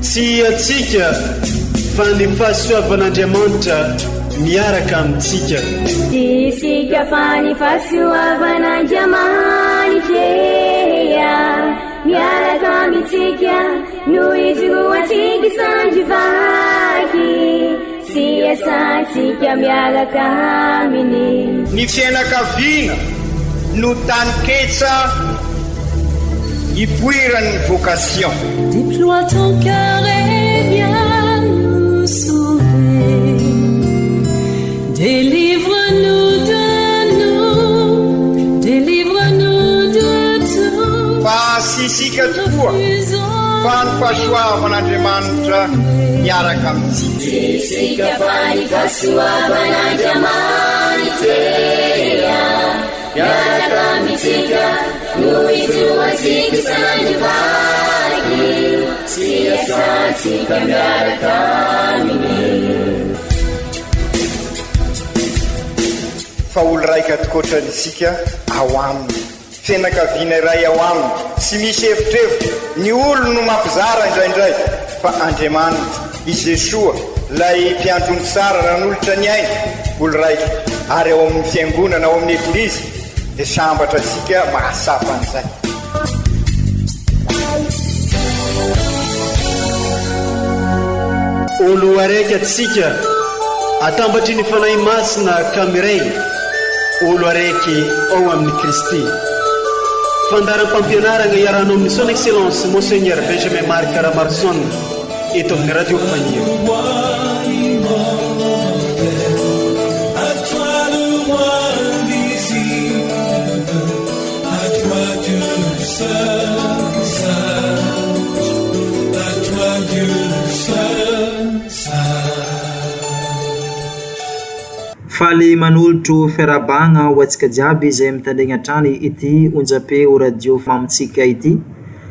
Tsy atsika fa ny fahasoavan'Andriamanitra miaraka amintsika. Isika fa ny fahasoavan'Andriamanitra miaraka amintsika noho izy no atsika sandrivaky sy asantsika miaraka aminy. Ny fianakaviana no taniketsa ipoiran'ny vocation. Déploie ton cœur et viens nous sauver. Délivre-nous de nous, délivre-nous de tout. Fa sisika tokoa fa ny fahasoavan'Andriamanitra miaraka amintsika. Sisika fa ny fahasoavan'Andriamanitra miaraka amintsika noho izy no atsika sandrivaky sy asantsika miaraka aminy. Fa olo raika atokotran'isika ao aminy, fianakaviana iray ao aminy, tsy misy hevitrevitra. Ny olo no mampizara indraindray, fa Andriamanitra i Jesoa lay mpiandrony tsara ran'olotra ny aina, olo raika. Ary ao amin'ny fiangonana, ao amin'ny eglizy dia sambatra isika mahasapa an'izay. Olo araiky atsika atambatry ny fanahy masina kamiray, olo araiky ao amin'ny Kristy. Fandaram-pampianarana iarahana amin'ny son excellence Monseigneur Benjamin Marc Caramarson eto amin'ny radio Fania. Faly manolotro fiarabagna ho antsika jiaby izay mitandregny hatrany ity onjam-peo radio mamitsika ity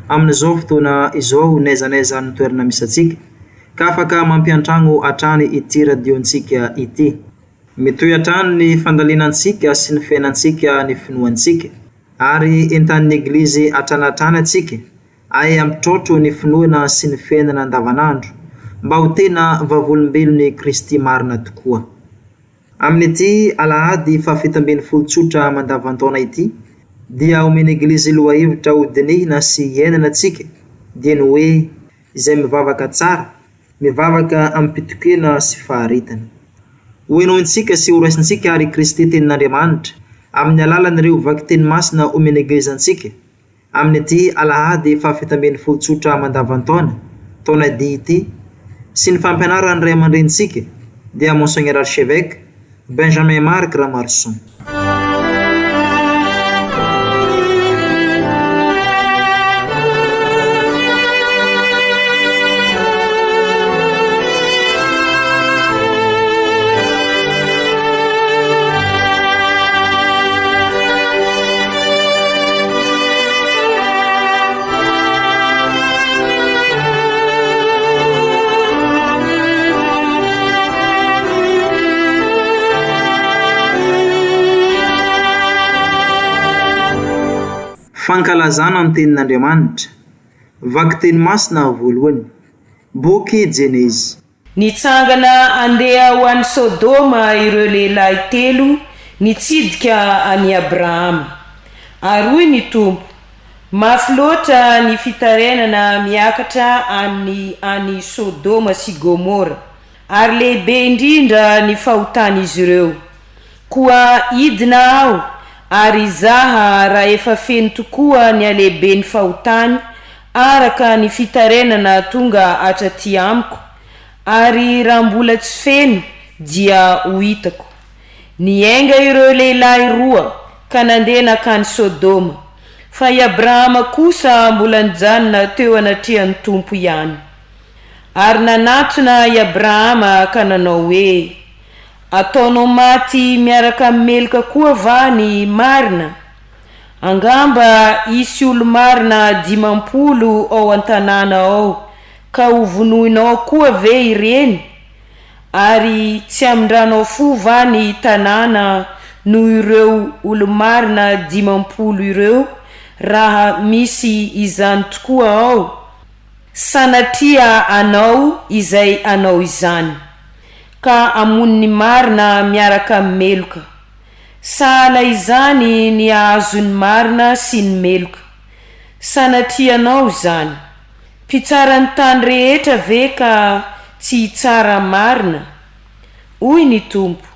amin'izao fotoana izao naizanaiza ny toerana misy atsika ka afaka mampiantragno hatrany ity radiontsika ity. Mitohy hatrany ny fandalinantsika sy ny fiainantsika ny finoantsika ary entan'ny eglizy hatranatrany atsika ay ampitrotro ny finoana sy ny fiainana andavanandro mba ho tena vavolombelon'ny Kristy marina tokoa. Amin'ity alahady fafitambin'ny folotsotra mandavantaona ity dia omeny eglizy loha hevitra ho dinihina sy iainana atsika dia ny hoe izay mivavaka tsara, mivavaka ampitokena sy faharitana. Hoenointsika sy horaisintsika ary Kristy tenin'Andriamanitra amin'ny alalan'ireo vaky teny masina omeny eglizantsika amin'ity alahady fafitambin'ny folotsotra mandavantaona taona dia ity sy ny fampianaran'ny ray aman-drenitsika dia Monseigneur Archevêque Benjamin Marc Caramarson. Fankalazana ny tenin'Andriamanitra, vaky teny masina voalohany, boky Jenezy. Nitsangana andeha ho an'i Sodoma ireo lehilahy telo nitsidika an'i Abrahama. Ary hoy ny Tompo, mafy loatra ny fitarenana miakatra any Sodoma sy Gomora, ary lehibe indrindra ny fahotan'izy ireo. Koa idina aho, ary zaha raha efa feno tokoa ny alehibe ny fahotany araka ny fitarenana tonga hatraty amiko, ary raha mbola tsy feno dia ho hitako. Niainga ireo lehilahy roa ka nandeha nakany Sodoma, fa i Abrahama kosa mbola nijanona teo anatrehan'ny Tompo ihany. Ary nanatona i Abrahama ka nanao hoe, ataonao maty miaraka meloka koa va ny marina? Angamba isy olo marina 50 ao an-tanàna ao, ka ho vonoinao koa ve ireny? Ary tsy amindranao fo va ny tanàna no ireo olo marina 50 ireo raha misy izany tokoa ao? sanatria anao izay anao izany ka amon'ny marina miaraka meloka sahala izany ny ahazony marina sy ny meloka sanatrianao zany mpitsara ny tany rehetra ve ka tsy tsara marina hoy ny tompo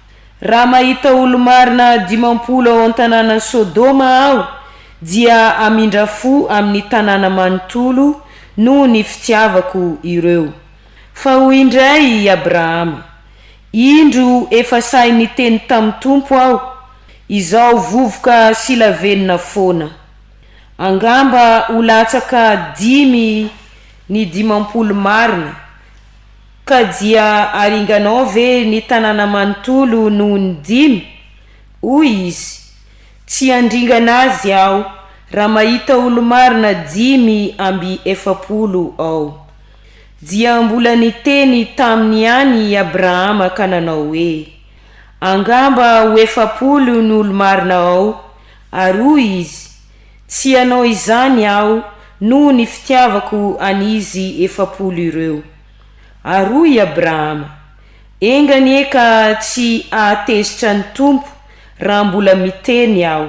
raha mahita olo marina 50 ao an-tanàna Sodoma aho dia amindra fo amin'ny tanàna manontolo noho ny fitiavako ireo fa hoy indray Abrahama indro efa sainy teny tamin'ny tompo aho izao vovoka silavelona foana angamba ho latsaka 10 ny 50 marina ka dia aringanao ve ny tanàna manontolo noho ny 10 hoy izy tsy andringana azy aho raha mahita olo marina 10 amby 70 ao dia mbola niteny taminy any Abrahama ka nanao hoe angamba ho 70 ny olo marina ao ary hoy izy tsy anao izany aho noho ny fitiavako anizy 70 ireo ary hoy Abrahama engany eka tsy ahatezitra ny tompo raha mbola miteny aho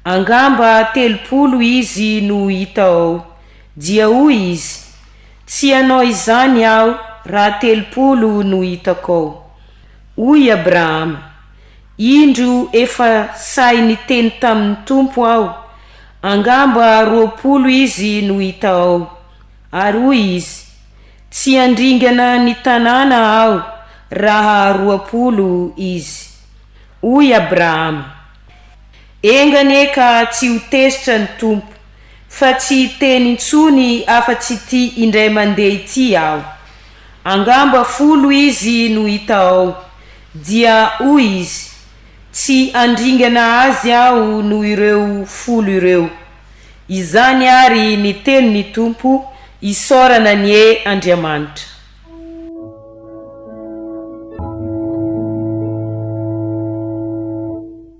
angamba 30 izy no hita ao dia hoy izy tsy anao izany aho raha 30 no hitako ao hoy Abrahama indro efa sainy teny tamin'ny tompo aho angamba 20 izy no hita ao ary hoy izy tsy andringana ny tanàna aho raha 20 izy hoy Abrahama engany eka tsy ho tezitra ny tompo fa tsy teny intsony afa-tsy ty indray mandeha ity aho angamba 10 izy no hita ao dia hoy izy tsy andringana azy aho no ireo 10 ireo izany ary ny teny ny tompo isorana ny Andriamanitra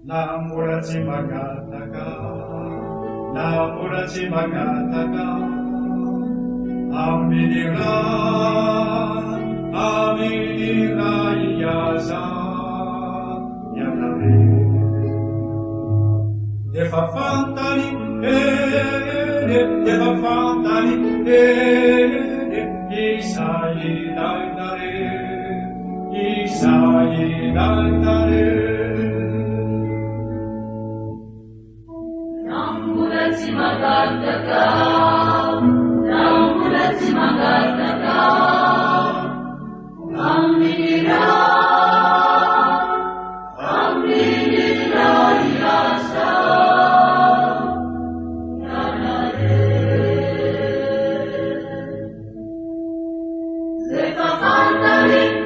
Namurachi magataka aminira iyaza yanare efa fantani Isai dare Namurachi magataka aminira iyaza yanare efa fantani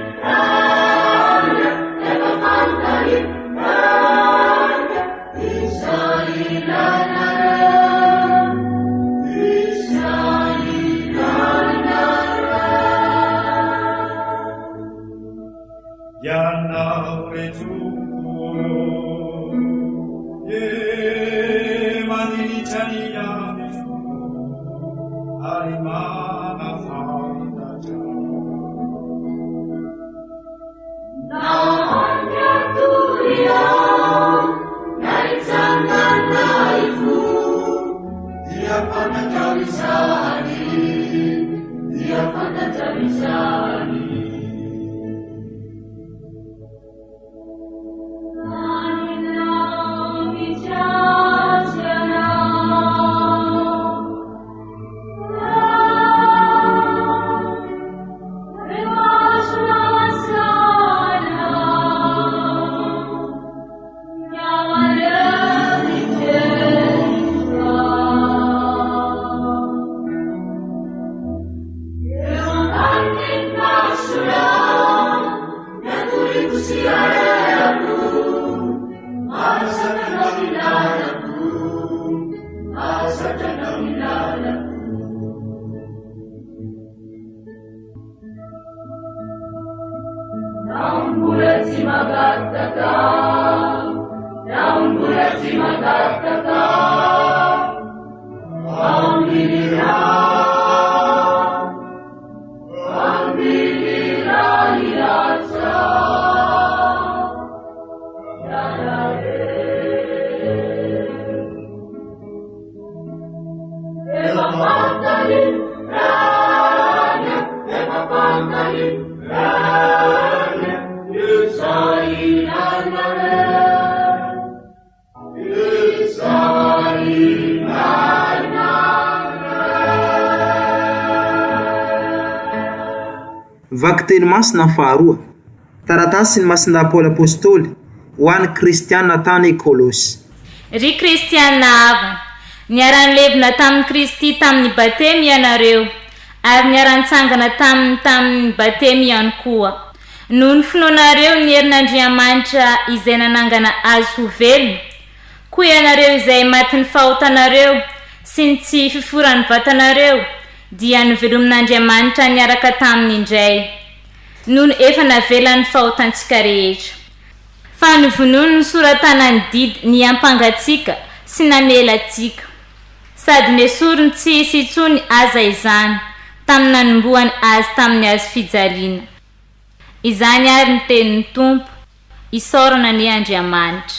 Aminira Vaky teny masina faharoa. Taratasy ny masinda Paoly apôstôly ho an'ny kristianina tany Kolosy. Ry kristianina havana, niaran-levina tamin'ny Kristy tamin'ny batemy ianareo, ary niaran-tsangana tamin'ny batemy ihany koa. Noho ny finoanareo ny herin'Andriamanitra izay nanangana azy ho velona, koa ianareo izay maty ny fahotanareo sy ny tsy fiforan'ny vatanareo, dia novelomin'Andriamanitra niaraka taminy indray, noho ny efa navelan'ny fahotantsika rehetra. Fa novonoiny ny soratana ny didy ny ampangatsika sy namelantsika, sady nesorony tsy hisy intsony aza izany tamin'ny nanombohany azy tamin'ny azy fijaliana. Izany ary ny tenin'ny Tompo, isaorana ny Andriamanitra.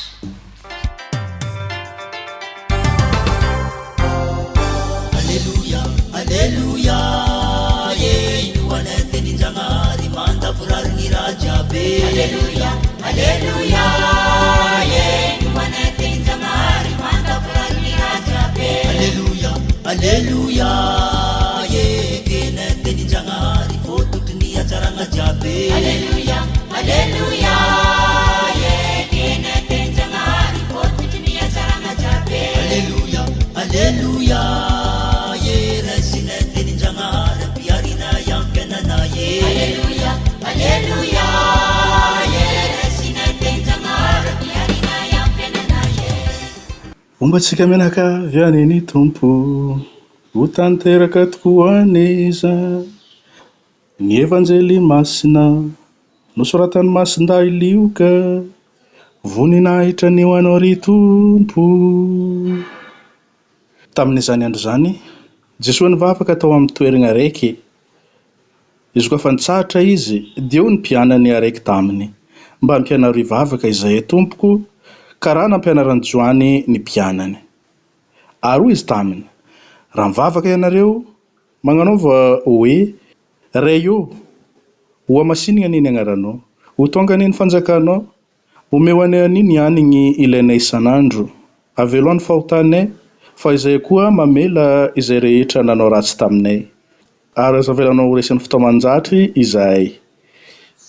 Alleluia, inu aneteni jangari manda furarni raja be. Alleluia, alleluia, inu aneteni jangari manda furarni raja be. Alleluia, alleluia, keneteni jangari fotutni ajaranga jabe. Alleluia, alleluia, keneteni jangari fotutni ajaranga jabe. Alleluia, alleluia. Alleluia, alleluia, ombatsika menaka vianeny Tompo ho tanteraka tokoa neza ny evanjely masina nosoratany masinda ilioka voninahitra ny ho anao ry Tompo. Tamin'izany andro zany Jesosy nivavaka tao amin'ny toerana raiky. Izy koa fa nitsahatra izy dia ny mpianany araiky taminy mba hampianaro ivavaka izay Tompoko karaha nampianarany Joany ny mpianany. Ary izy taminy, raha mivavaka ianareo magnanaova hoe reyo ho amasinina niny agnaranao, ho tonga niny fanjakanao, omeo anay aniny aniny ilainay isanandro, avelo any fahotanay, fa izay koa mamela izay rehetra nanao ratsy taminay. Ary aza avelanao resan'ny fotoamanjatry izahay.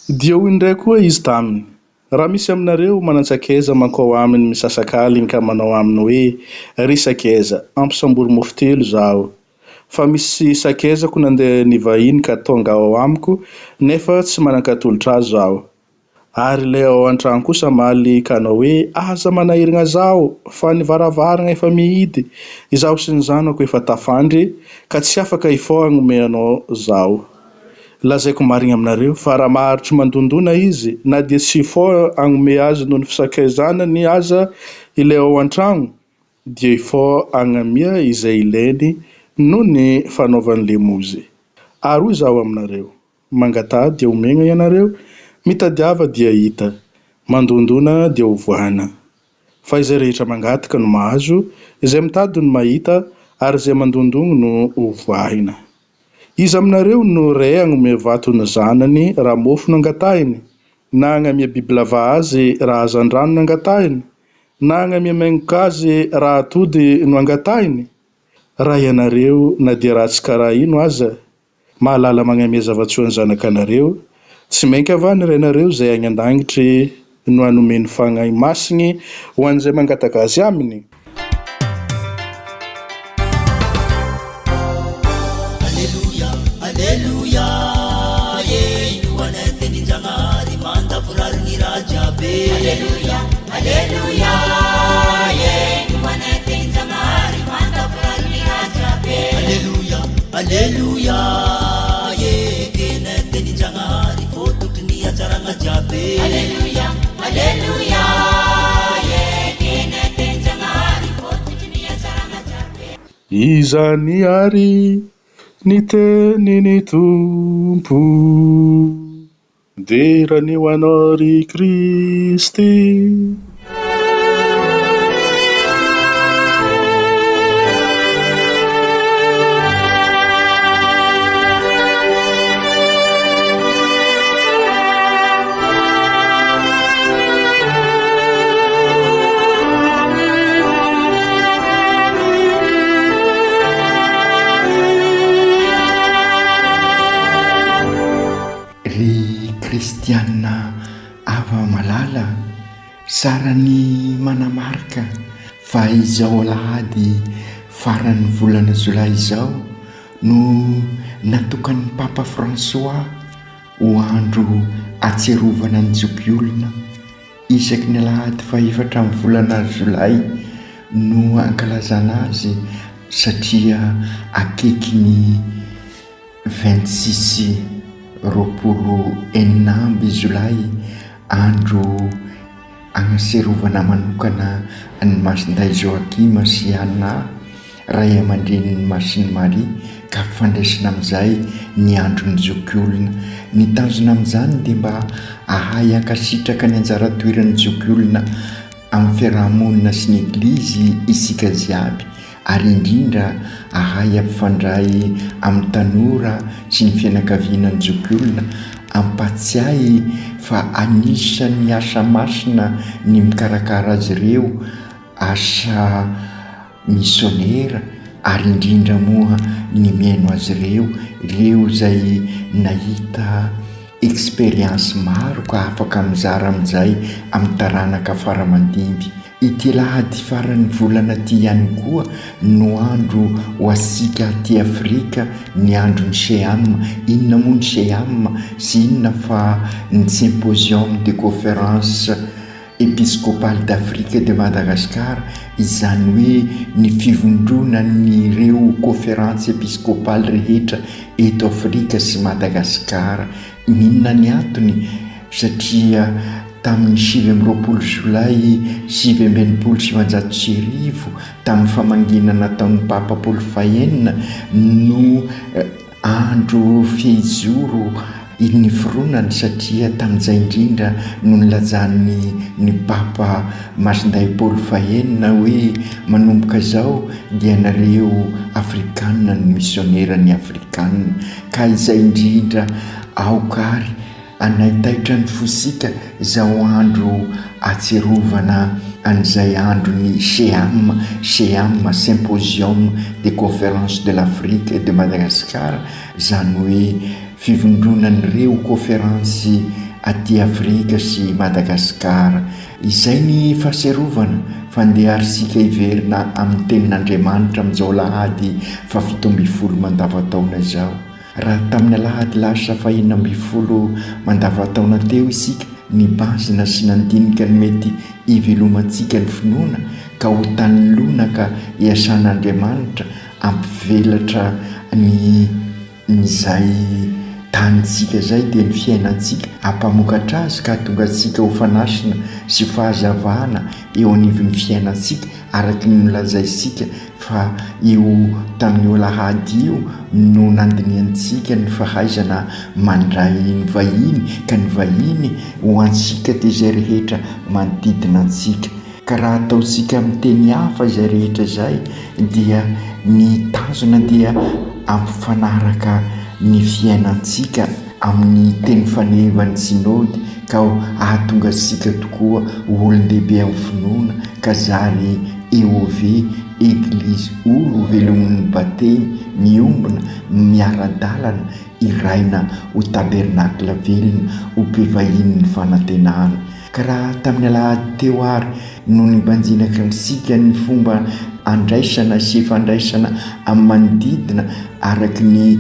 Dia hoy indray koa izy taminy, raha misy aminareo manansakaiza mankao aminy misasakaly ka manao aminy hoe ry sakaiza ampisambory mofo telo zaho, fa misy sakaizako nandeha nivahiny ka tonga ao amiko nefa tsy manankatolotra azy zaho. Ary ilay ao an-trano kosa maly ka anao hoe aza manahirana zaho fa ny varavarana efa mihidy, izaho sy ny zanako efa tafandry ka tsy afaka ifao hagnome anao zaho. Lazaiko marina aminareo fa raha maharitry mandondona izy na dia tsy ifao hagnome azy noho ny fisakaizanany aza ilay ao an-trano, dia ifao hagnamia izay ilainy noho ny fanaovany lemozy. Ary hoy zaho aminareo, mangataha dia omena ianareo, mitadiava dia hita, mandondona dia hovoahana. Fa izay rehetra mangataka no mahazo, izay mitady no mahita, ary izay mandondona no hovoahina. Iza aminareo no ray hagnome vato ny zanany raha mofo no angatahiny, na hagnamia biby lava azy raha hazan-drano no angatahiny, na hagnamia maimboka azy raha atody no angatahiny? Raha ianareo na dia raha tsy karaha ino aza, mahalala magnamia zavatsoa ny zanakanareo, tsy mainka avy ny rainareo izay any an-dangitry no hanomeny fagnahy masiny ho an'izay mangataka azy aminy. Alleluia, inu aneteni jangari manda furarni raja be. Alleluia, alleluia, inu aneteni jangari manda furarni raja be. Alleluia, alleluia, keneteni jangari fotutni ajaranga jabe. Alleluia, alleluia, keneteni jangari fotutni ajaranga jabe. Izany ary ny teniny Tompo, dera ny ho anao ry Kristy. kristianina ava malala sarany manamarika fa izao alahady faran'ny volana jolay izao no natokan'ny papa François ho andro atserovana ny zokiolona isaky ny alahady fa 4 volana jolay no ankalazana azy satria akaiky ny 26 enamby jolay andro agnaserovana manokana ny masinday Joakima sy Anna ray aman-drenin'ny Masiny Maria ka fandraisana amin'izay ny andron'ny zokiolona. Ny tanjona amin'izany dia mba ahay ankasitraka ny anjara toeran'ny zokiolona amin'ny fiarahamonina sy ny eglizy isika jiaby, ary indrindra ahay ampifandray amin'ny tanora sy ny fianakavianan'ny zokiolona ampatsiahy fa anisan'ny asa masina ny mikarakara azy ireo, asa misionera, ary indrindra moa ny miaino azy ireo izay nahita expérience maro ka afaka mizara amin'izay amin'ny taranaka faramandimby. Ity lahady faran'ny volana ty ihany koa no andro ho asika ty Afrika ny andron'ny Sheam. Inona moa ny Sheam sy inona fa ny symposium de conférence épiscopale d'Afrique de Madagascar, izany hoe ny fivondronany ireo conférence épiscopale rehetra eto Afrika sy Madagasikara. Minona ny antony? Satria tamin'ny 7 jolay 1790 tamin'ny famangina nataon'ny papa Paul Fahenina no andro fehizoro ny fironany, satria tamin'izay indrindra no nilazany ny papa Masinday Paul Fahenina hoe manomboka zao dia nareo afrikanina ny misionera ny afrikanina, ka izay indrindra aokary anaitaitra ny fosika izao andro atserovana an'izay andro ny Sheam symposium de conférence de l'Afrique et de Madagascar, zany hoe fivondronan'ireo conférence aty Afrika sy Madagasikara. Izay ny fahaserovana fandeharisika hiverina amin'ny tenin'Andriamanitra amin'izao lahady fa 17 mandavataona izao. Raha tamin'ny alahady lasa 20 mandavataona teo isika nibazina sy nandinika ny mety hivelomantsika ny finoana ka ho tany lonaka iasan'Andriamanitra ampivelatra nyzay tanitsika zay dia ny fiainantsika hampamokatra azy ka tonga antsika ho fanasina sy fahazavana eo anivon'ny fiainantsika araky ny nolazaisika fa io tamin'io lahady io no nandiniantsika ny fahaizana mandray ny vahiny, ka ny vahiny ho antsika dia izay rehetra manodidina antsika. Ka raha ataontsika amin'ny teny hafa izay rehetra izay dia ny tanjona dia ampifanaraka ny fiainantsika amin'ny teny fanevan'ny synody ka ahatonga antsika tokoa olon-dehibe amin'ny finoana ka zary EOV Église olo velomin'ny batemy miombona miara-dalana iraina ho tabernakla velona ho mpivahin'ny fanantenana. Ka raha tamin'ny alahady teo ary no nibanjinaka antsika ny fomba andraisana sy fandraisana amin'ny manodidina araky ny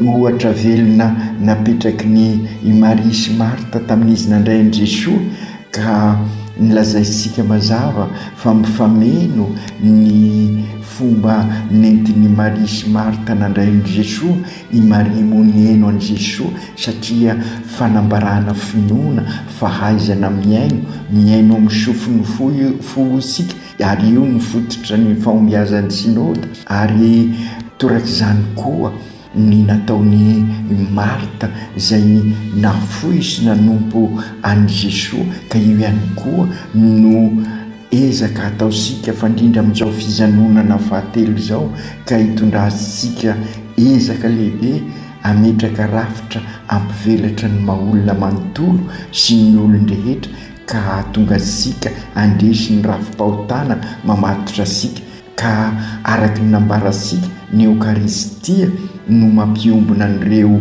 ohatra velona napetraky ny Maria sy Marta tamin'izy nandray an'i Jesoa, ka nilazaisika mazava fa mifameno ny fomba nentin'ny Maria sy Marta nandray an'i Jesoa, i Maria moa nieno an'i Jesoa satria fanambarana finoana, fahaizana miaino amin'ny sofiny fo isika, ary io ny fototra ny fahombiazan'ny synody. Ary torak'izany koa ny nataony Marta izay nafoy sy nanompo an'i Jesoa, ka io ihany koa no ezaka ataosika fandrindra amin'izao fijanonana fahatelo izao, ka hitondrazitsika ezaka lehibe ametraka rafitra ampivelatra ny maha-olona manontolo sy ny olon-drehetra, ka tonga antsika andesy ny rafim-pahotana mamatotra asika, ka araky ny nambarasika ny Eukaristia no mampiombona an'ireo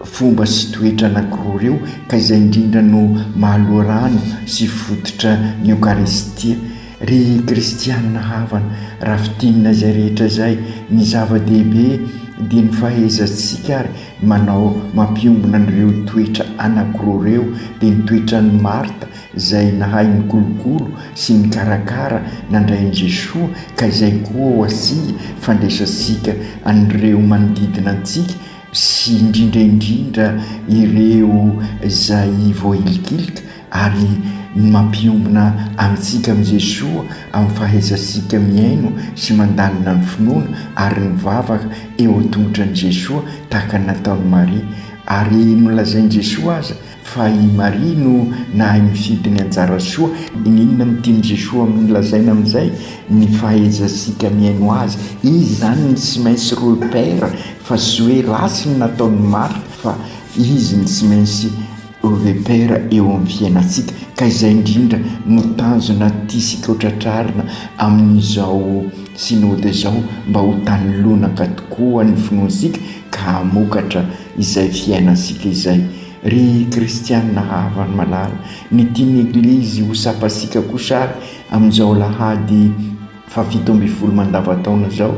fomba sy toetra anankiroa reo ka izay indrindra no mahaloa rano sy fototra ny eukaristia. Ry kristianina havana, raha fitinina izay rehetra izay ny zava-dehibe dia ny fahaizantsika ary manao mampiombona an'ireo toetra anankiroa reo dia ny toetra ny Marta izay nahay ny kolokolo sy ny karakara nandrain'i Jesoa ka izay koa ho asia fandraisantsika an'ireo manodidina antsika sy indrindra ireo izay voailikilika ary mampiombona amintsika amin'i Jesoa amin'ny fahaizantsika miaino sy mandalina ny finoana ary ny vavaka eo an-tongotran'i Jesoa tahaka nataon'i Maria. Ary nolazain'i Jesoa aza fa i Maria no nahay mifidy ny anjara soa. Inona mitiany Jesoa amin'ny lazaina amin'izay ny fahaizantsika miaino azy. Izy zany ny tsy maintsy repère fa sy hoe rasy ny nataon'ny Marta fa izy ny tsy maintsy repère eo amin'ny fiainantsika. Ka izay indrindra no tanjona tiasika hotratrarina amin'izao synode izao mba ho tanolonaka tokoa ny finoantsika ka hamokatra izay fiainantsika izay. Ry kristianina havana malala, ny tiany eglizy ho sapasika kosa ary amin'izao lahady 17 mandavataona zao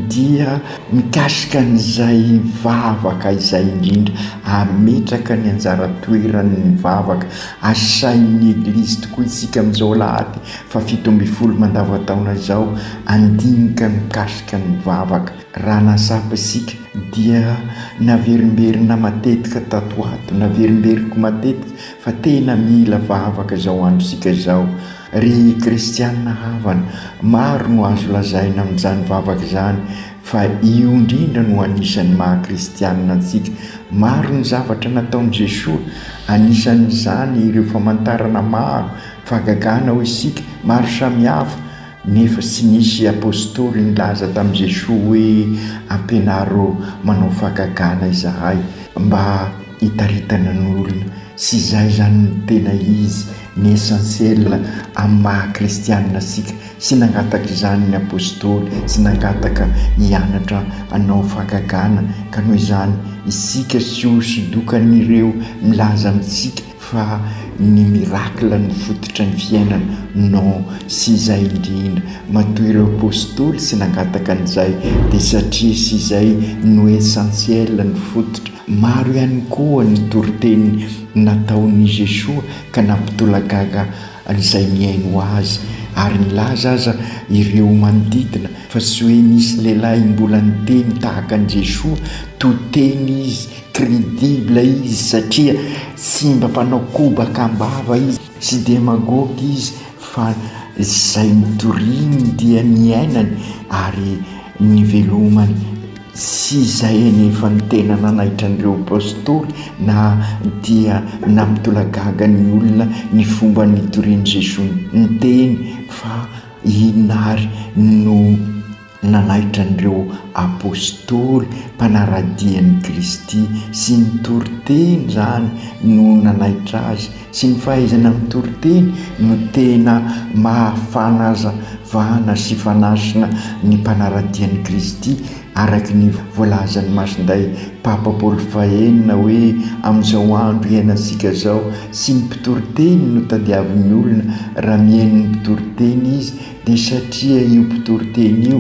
dia mikasika n'izay vavaka izay indrindra ametraka ny anjara toeran'ny vavaka. Asain'ny eglizy tokoa isika amin'izao lahady 17 mandavataona zao andinika mikasika ny vavaka. Raha nasapa isika dia naverimberina matetika tato ato, naverimberiko matetika fa tena mila vavaka zao andro isika zao. Ry kristianina havana, maro no azo lazaina amin'izany vavaka izany fa io indrindra no anisan'ny maha-kristianina antsika. Maro ny zavatra nataon'i Jesoa, anisan'izany ireo famantarana maro fahagagana ho isika maro samihafa, nefa tsy nisy apôstôly nilaza tamin'i Jesoa hoe ampianaro manao fahagagana izahay mba hitaritana n'olona. Sy izay zany ny tena izy ny essentiel amin'ny maha-kristianina sika. Sy nangataka izany ny apôstôly, sy nangataka hianatra hanao fahagagana ka noho izany isika sy hosidokan'ireo milaza amintsika fa ny mirakla ny fototra ny fiainana. Non, sy izay indrindra matoa ireo apôstôly sy nangataka an'izay dia satria sy izay no essentiel ny fototra. Maro ihany koa ny toriteny nataon'i Jesoa ka nampitolagaga izay miaino azy ary nilaza aza ireo manodidina fa tsy hoe nisy lehilahy mbola niteny tahaka an'i Jesoa. Toteny izy, crédible izy satria tsy mba mpanao kobaka ambava izy, sy demagogue izy fa izay mitoriny dia ny ainany ary ny velomany. Sy izay nefa ny tena nanaitra an'ireo apôstôly na dia nampitolagaga ny olona ny fomba nitorian'i Jesoa niteny fa inary no nanaitra an'ireo apôstôly mpanaradian'i Kristy sy ny toriteny zany no nanaitra azy sy ny fahaizana mitoriteny no tena mahafana aza vana sy fanasina ny mpanaradian'i Kristy araky ny voalazan'ny masinday Papa Paul fahenina hoe amin'izao andro iainantsika zao sy ny mpitoriteny no tadiavin'ny olona raha mihaino ny mpitoriteny izy dia satria io mpitoriteny io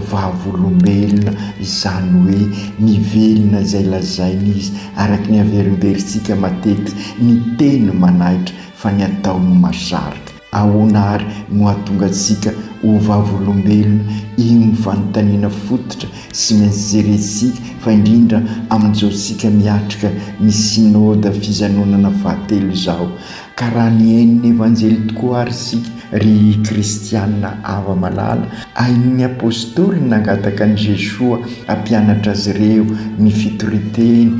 vavolombelona izany hoe mivelona izay lazainy izy araky ny averimberitsika matetika ny teny manaitra fa ny ataony masarika. Ahoana ary no hahatonga antsika ho vavolombelona io ny fanontaniana fototra sy maintsy jerentsika fa indrindra amin'izao sika miatrika ny synode fizanonana fahatelo izao. Ka raha ny hain'ny evanjely tokoa ary sika ry kristianina ava malala, hain'ny apôstôly nangataka an'i Jesoa hampianatra azy ireo ny fitoriteny,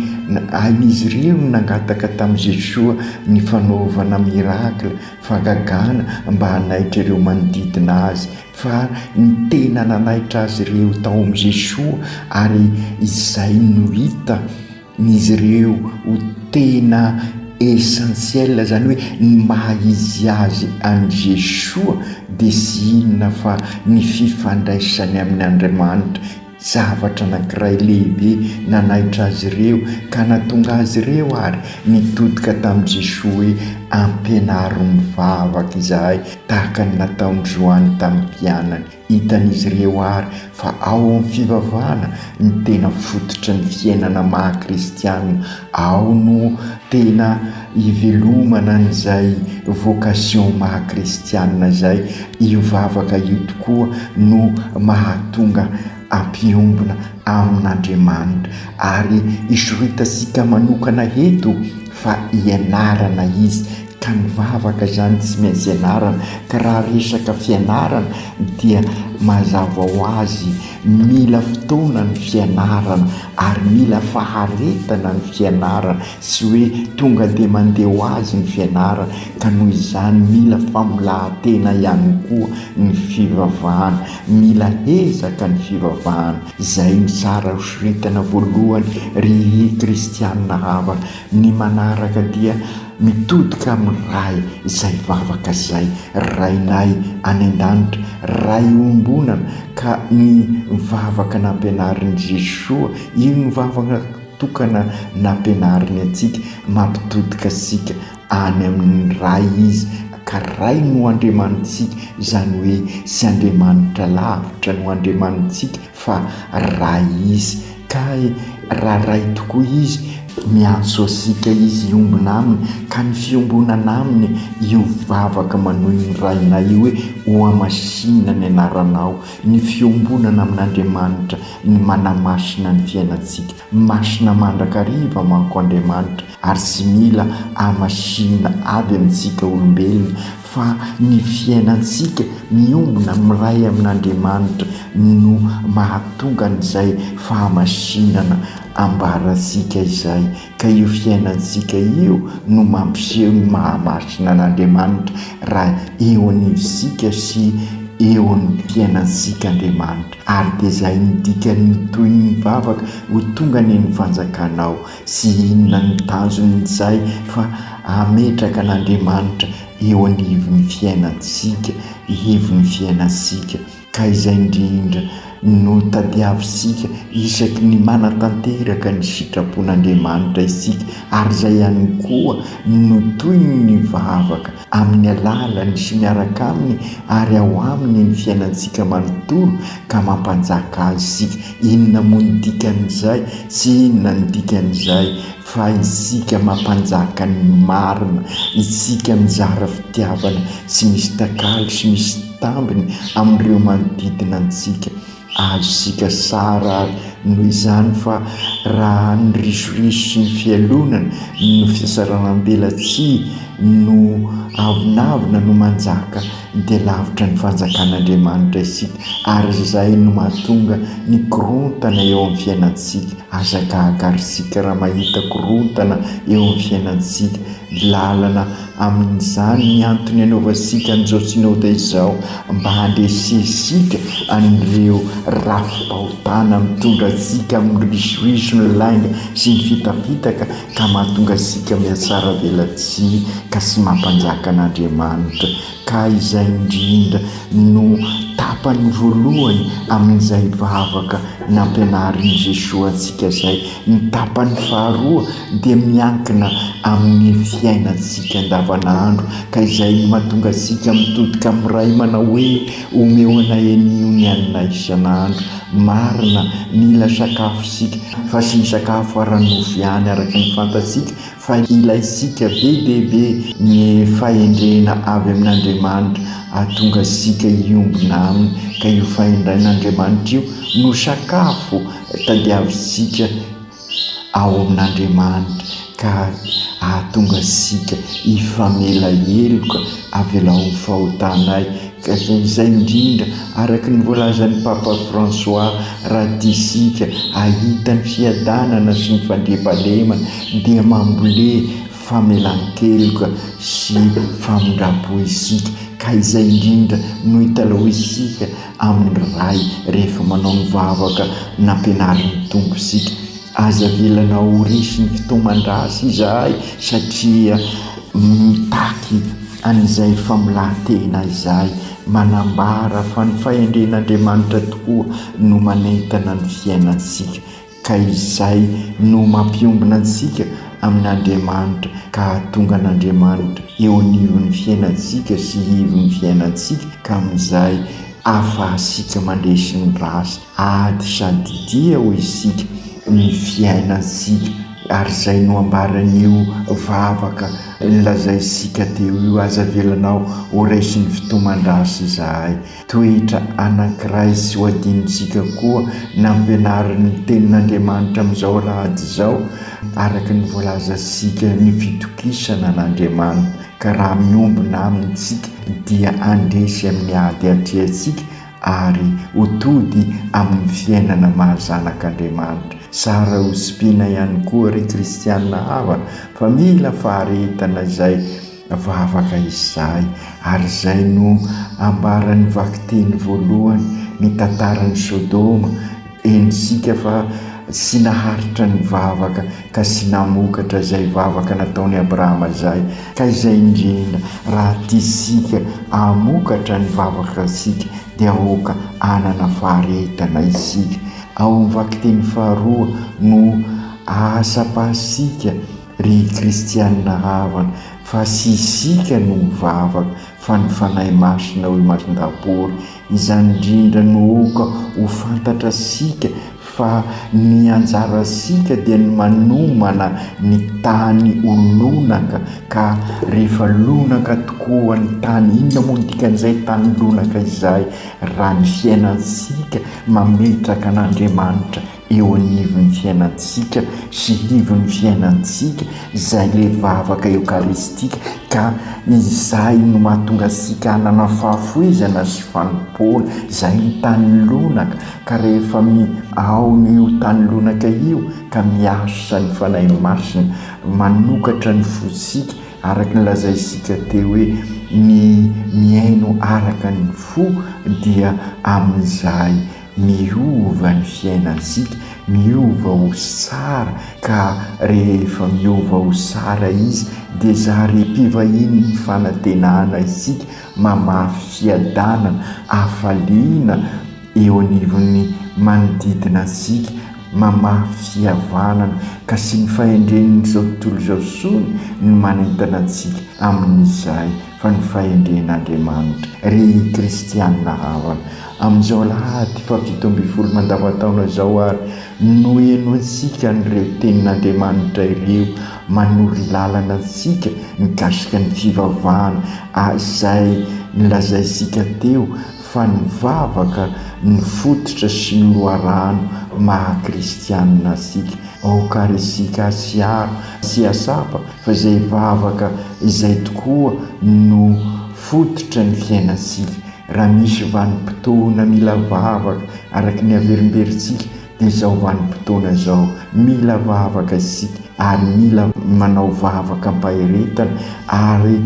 hain'izy ireo nangataka tamin'i Jesoa ny fanaovana mirakla fahagagana mba hanaitra ireo manodidina azy. Fa ny tena nanaitra azy ireo tao amin'i Jesoa ary izay no hita n'izy ireo ho tena essentiel zany hoe ny maha izy azy an'i Jesoa dia sy inona fa ny fifandraisany amin'ny Andriamanitra zavatra anankiray lehibe nanaitra azy ireo ka natonga azy ireo ary nitodika tamin'i Jesosy hoe ampianaro mivavaka izahay tahaka ny nataony Joany tamin'ny mpianany. Hitan'izy ireo ary fa ao amin'ny fivavahana ny tena fototra ny fiainana maha-kristianina, ao no tena ivelomana n'izay vocation maha-kristianina izay. Io vavaka io tokoa no mahatonga ampiombona amin'Andriamanitra ary isoritasika manokana eto fa ianarana izy. Ka ny vavaka zany tsy maintsy ianarana, ka raha resaka fianarana dia mazava ho azy mila fotoana ny fianarana ary mila faharetana ny fianarana, sy hoe tonga dia mandeha ho azy ny fianarana. Ka noho izany mila famolahan-tena ihany koa ny fivavahana, mila ezaka ny fivavahana. Izay ny tsara hosoritana voalohany ry kristianina havana. Ny manaraka dia mitodika amin'ny ray izay vavaka izay, rainay any an-danitra, ray ombonana. Ka ny vavaka nampianarin'i Jesosy, io ny vavaka tokana nampianariny antsika, mampitodika asika any amin'ny ray izy. Ka ray no andriamanitsika, izany hoe sy andriamanitra lavitra no andriamanitsika fa ray izy. Ka raha ray tokoa izy, miantso asika izy iombona aminy, ka ny fiombonana aminy io vavaka manohy ny raina io hoe ho amasina ny anaranao. Ny fiombonana amin'Andriamanitra ny manamasina ny fiainantsika, masina mandrakariva manko Andriamanitra ary sy mila amasina avy amintsika olombelona, fa ny fiainantsika miombona miray amin'Andriamanitra no mahatonga n'izay fahamasinana ambarantsika izay. Ka io fiainantsika io no mampiseho ny mahamasina an'Andriamanitra raha eo anivosika sy eo amin'ny fiainantsika Andriamanitra. Ary dia izay ny dikany toy ny vavaka ho tonga ny fanjakanao, sy inona ny tanjon'izay fa ametraka an'Andriamanitra eo anivon'ny fiainantsika, hevon'ny fiainantsika. Ka izay indrindra no tadiavisika isaky ny manatanteraka ny sitrapon'Andriamanitra isika, ary izay ihany koa no toy ny vavaka amin'ny alalany sy miaraka aminy ary ao aminy ny fiainantsika manontolo ka mampanjaka azy isika. Inona moa ny dikan'izay sy inona ny dikan'izay fa isika mampanjaka ny marina, isika mizara fitiavana sy misy takalo sy misy tambiny amin'ireo manodidina antsika. Azo sika sara noho izany fa raha ny risoriso sy ny fialonana no fiasaranam-belatsia no avinavina no manjaka, dia lavitra ny fanjakan'Andriamanitra isika, ary izay no mahatonga ny korontana eo amin'ny fiainantsika. Aza gahagarisika raha mahita korontana eo amin'ny fiainantsika, lalana amin'izany ny antony anaovasika an'izao sy naota izao, mba handresesika an'ireo rafim-pahotana mitondra antsika amin'ny risoriso ny lainga sy ny fitafitaka, ka mahatonga asika mihatsara velatsia ka sy mampanjaka an'Andriamanitra. Ka izay indrindra no tapany voalohany amin'izay vavaka nampianarin'i Jesosy antsika izay. Ny tapany faharoa dia miankina amin'ny fiainantsika andavanandro, ka izay mahatonga asika mitodika amin'ny ray manao hoe omeo anay anio ny hanina isan'andro. Marina mila sakafo sika, fa sy ny sakafo ara-nofo ihany araka ny fantatsika, fa ilaysika be dehibe ny fahendrena avy amin'Andriamanitra ahatonga asika iombona aminy. Ka io fahendren'Andriamanitra io no sakafo tadiavisika ao amin'Andriamanitra, ka ahatonga asika ifamela heloka avy lao amin'ny fahotanay. Ka izay indrindra araka ny voalazan'ny Papa François, raha tiasika ahita ny fiadanana sy ny fandriampahalemana dia mambole famelan-keloka sy famindrapo isika. Ka izay indrindra no hitalao isika amin'ny ray rehefa manao ny vavaka nampianarin'ny tompo isika. Aza velana ho resy ny fitoman-drasy izahay satria mitaky an'izay famolahan-tena izay, manambara fa ny fahendren'Andriamanitra tokoa no manentana ny fiainantsika, ka izay no mampiombona antsika amin'Andriamanitra, ka tonga an'Andriamanitra eo anivon'ny fiainantsika sy ivon'ny fiainantsika, ka amin'izay afahasika mandresy ny rasy ady sady dia ho isika ny fiainantsika. Ary izay no ambaran'io vavaka nilazaisika teo io, aza velanao ho raisin'ny fitoman-drasy izahay. Toetra anankiray sy ho adinitsika koa nampianarin'ny tenin'Andriamanitra amin'izao rahady izao, araka ny voalaza sika ny fitokisana n'Andriamanitra, ka raha miombona amintsika dia andresy amin'ny ady atrehantsika ary hotody amin'ny fiainana mahazanak'Andriamanitra. Sara ho sipiana ihany koa ry kristianina havana fa mila faharetana izay vavaka izay, ary izay no ambaran'ny vakiteny voalohany ny tantaran'ny Sodoma. Ensika fa sy naharitra ny vavaka ka sy namokatra izay vavaka nataony Abrahama izay, ka izay indrindra raha tiasika hamokatra ny vavaka sika dia ahoaka anana faharetana isika. Ao amin'ny vakiteny faharoa no ahasapasika ry kristianina havana fa sy isika no vavaka fa ny fanahy masina ho masindapory. Izany indrindra no oka ho fantatra sika fa ny anjara sika dia ny manomana ny tany ho lonaka, ka rehefa lonaka tokoa ny tany, inona moa dikan'izay tany lonaka izay? Raha ny fiainansika mametraka an'Andriamanitra eo anivon'ny fiainansika sy ivon'ny fiainansika, izay le vavaka eukaristika, ka izay no mahatonga sika hanana fahafoizana sy fanompoana. Izay ny tany lonaka, ka rehefa ao n'io tany lonaka io ka miasa ny fanahy masina manokatra ny fosika, araka ny lazaisika teo hoe ny miaino araka ny fo dia amin'izay miova ny fiainansika, miova ho tsara. Ka rehefa miova ho tsara izy dia zary mpivahiny ny fanantenana isika, mamafy fiadanana, hafaliana eo anivon'ny manodidina antsika, mamafy fihavanana, ka sy ny fahendren'izao tontolo izao sony ny manentana antsika amin'izay fa ny fahendren'Andriamanitra. Ry kristianina havana, amin'izao lahady fa 17 mandavantaona izao ary no heno antsika n'ireo tenin'Andriamanitra ireo manory lalana antsika mikasika ny fivavahana izay nilazaisika teo, fa ny vavaka ny fototra sy ny loharano maha-kristianina asika. Aokary isika asiaro sy asapa fa izay vavaka izay tokoa no fototra ny fiainansika. Raha misy vanim-potoana mila vavaka araka ny averimberintsika dia izao vanim-potoana izao mila vavaka isika, ary mila manao vavaka ampaheretana ary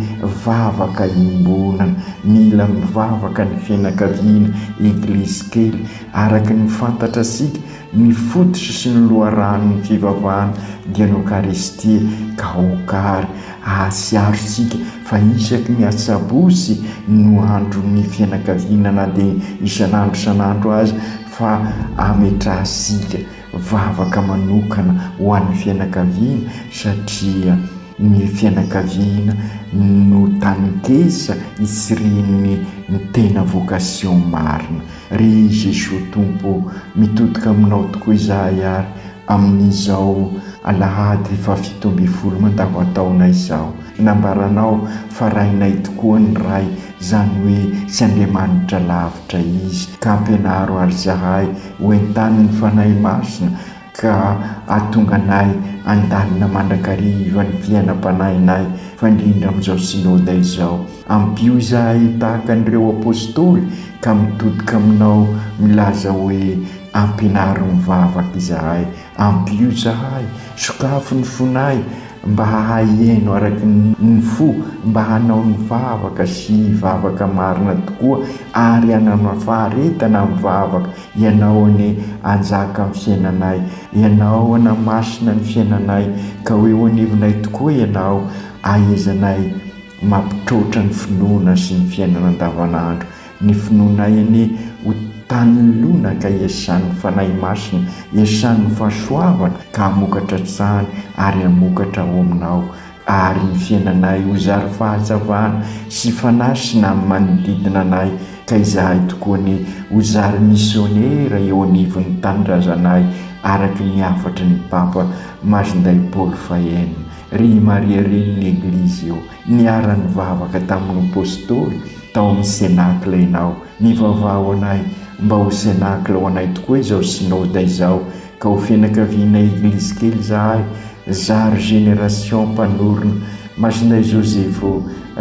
vavaka imbonana, mila mivavaka ny fianakaviana eglizy kely araka ny fantatra sika ny fototra sy ny loharano ny fivavahana dia ny eukaristia. Ka okary asiaro sika fa isaky ny atsabosy no andro ny fianakaviana, na dia isan'andro azy, fa ametrahasika vavaka manokana ho an'ny fianakaviana, satria ny fianakaviana no tanykesa isirian'ny ny tena vocation marina. Ry Jesosy Tompo, mitodika aminao tokoa izahay ary amin'izao alahady fa 17 mandavantaona izao. Nambaranao fa rainay tokoa ny ray, izany hoe sy Andriamanitra lavitra izy, ka ampianaro ary zahay ho entan'ny fanahy masina, ka ahatonga anay andalina mandrakariva ny fiainam-panahinay, fa indrindra amin'izao sinoda izao. Ampio izahay tahaka an'ireo apôstôly, ka mitodika aminao milaza hoe ampianaro mivavaka izahay. Ampio izahay sokafo ny fonay mba hahaeno araky ny fo, mba hanao ny vavaka sy vavaka marina tokoa, ary hanana faharetana amin'ny vavaka. Ianao any anjaka amin'ny fiainanay, ianao anamasina ny fiainanay, ka hoe ho anivonay tokoa ianao ahaizanay mampitrotra ny finoana sy ny fiainana andavanandro. ny finoanay eny ho tany lona ka iasany fanahy masina iasany fahasoavana ka hamokatra tsany ary hamokatra ao aminao ary ny fiainanay ho zary fahazavana sy fanasina manodidina anay ka izahay tokoa ny ho zary misionera eo anivon'ny tanindrazanay araky ny afatry ny papa Masinday Paul Fahenina ry Maria reniny eglizy eo niara-ny vavaka tamin'ny apôstôly tao amin'ny senakla ianao mivavao anay mba ho senakla ho anay tokoa izao synode izao ka ho fianakaviana eglizy kely zahay zary génération mpanorona Masinday Joseph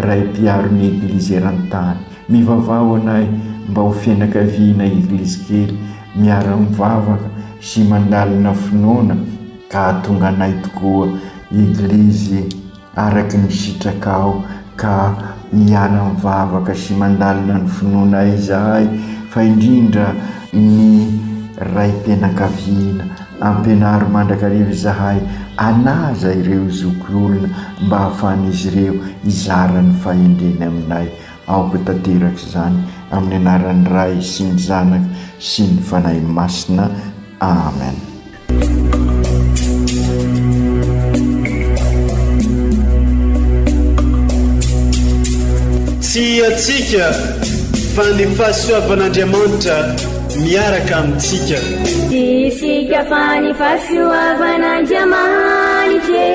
ray mpiaro-ny eglizy eran-tany mivavao anay mba ho fianakaviana eglizy kely miara-mivavaka sy mandalina finoana ka tonga anay tokoa eglizy araky ny sitrakao ka miara-mivavaka sy mandalina ny finoana izahay fa indrindra ny ray mpianakaviana ampianary mandrakariva izahay anaza ireo zokiolona mba hahafahan'izy ireo izarany fahendreny aminay aoko tanteraka izany amin'ny anaran'ny ray sy ny zanaka sy ny fanahy masina amen. Tsy atsika fa ny fahasoavan'Andriamanitra miaraka amintsika. Isika fa ny fahasoavan'Andriamanitra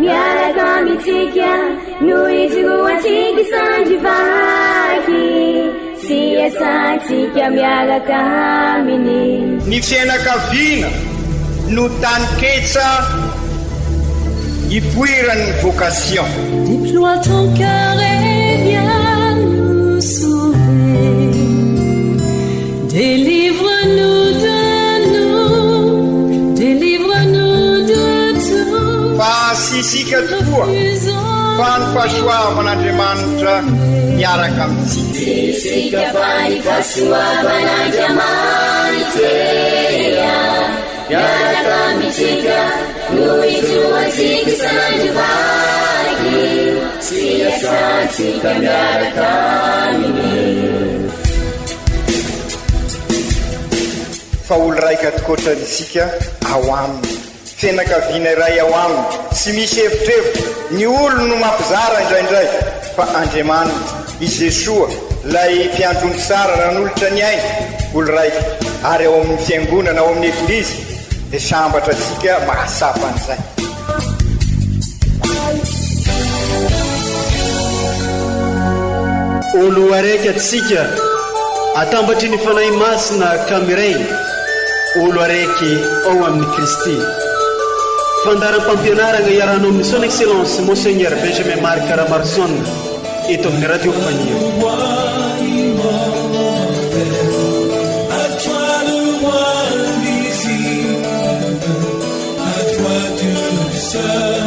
miaraka amintsika noho izy roantsika sandrivaky sy asantsika miaraka aminy. Ny fianakaviana no tany ketsa ipoiran'ny vocation. Déploie ton cœur et viens nous sauver. Délivre-nous de nous, délivre-nous de tout. Fa sisika tokoa fa ny fahasoavan'Andriamanitra miaraka amintsika. Sisika fa ny fahasoavan'Andriamanitra miaraka amintsika noho izy roantsika sandrivaky sy asantsika miaraka aminy. Fa olo raika tokoatrantsika ao aminy fianakaviana iray ao aminy sy misy hevitrevitra ny olo no mampizara indraindray fa Andriamanitra i Jesoa lay mpiandrony tsara nan'olotra ny ainy olo raika ary ao amin'ny fiangonana ao amin'ny eglizy dia sambatra atsika mahasapa an'izay. Olo araiky atsika atambatry ny fanahy masina kamiray olo araiky ao amin'ny Kristy. Fandaram-pampianarana iarahana amin'ny son excellence Monseigneur Benjamin Marc Caramarson eto amin'ny radio Fania. À toi Dieu seul.